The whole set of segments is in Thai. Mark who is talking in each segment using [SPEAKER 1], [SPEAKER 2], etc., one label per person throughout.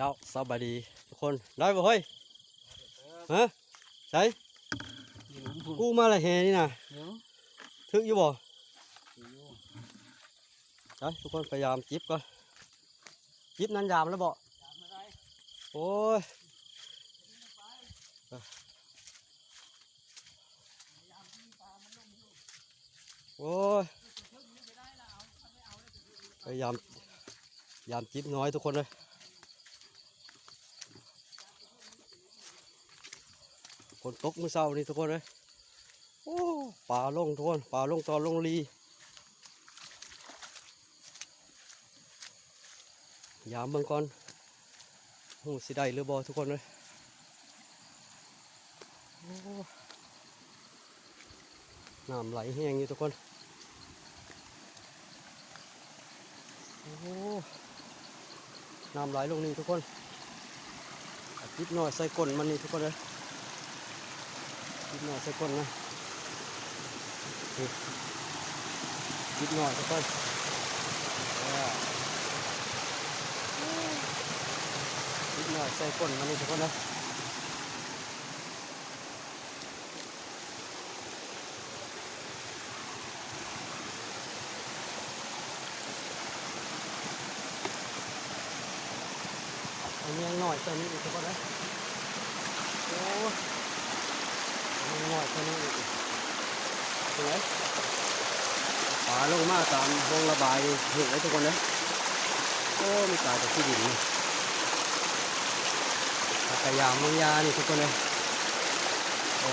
[SPEAKER 1] เจ้าสบายดีทุกคนได้บ่เฮ้ยฮะใส่กูมาละแฮนี่นะทึกอยู่บ่ใช่ทุกคนพยายามจิบก่อนจิบนั้นยามแล้วบ่โอ้ยโอ้ยพยายามจิบน้อยทุกคนเลยฝนตกเมื่อเช้านี่ทุกคนเลยโอ้ป่าลงทุกคนป่าลงตอนลงลียามเบิ่งก่อนหูสิได้หรือบ่ทุกคนเลยน้ำไหลแห้งอยู่ทุกคนโอ้น้ำไหลลงนี่ทุกคนจิบหน่อยใส่ก้นมันนี่ทุกคนเลยจิบหน่อยใส่ก้นนะจิบหน่อยทุกคนจิบหน่อยใส่ก้นมันนี่ทุกคนนะอันนี้ยังหน่อยใส่นี่อีกทุกคนนะโอ้ยังหน่อยใส่นี่อีกสวยป่าลงมาตามห้องระบายเห็นไหมทุกคนนะโอ้มีตาจากที่ดินพยายามลงยานี่ทุกคนเลยโอ้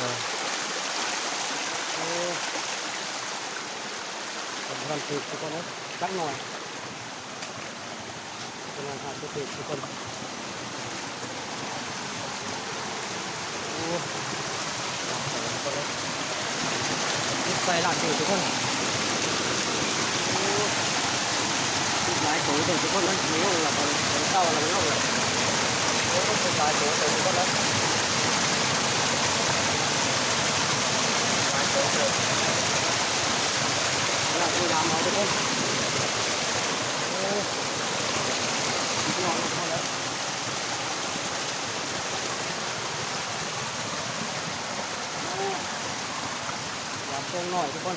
[SPEAKER 1] ทำกันติดทุกคนนะสักหน่อยกำลังหาติดทุกคนโอ้ใส่หลักติดทุกคนโอ้หลายตัวทุกคนนะไม่ต้องหลับไม่เศร้าอะไรไม่ต้องหลับโอ้เป็นหลายตัวทุกคนนะหลายตัวเลยหลับดูดำเอาทุกคนโอ้นอนพอแล้วหลับตรงหน่อยทุกคน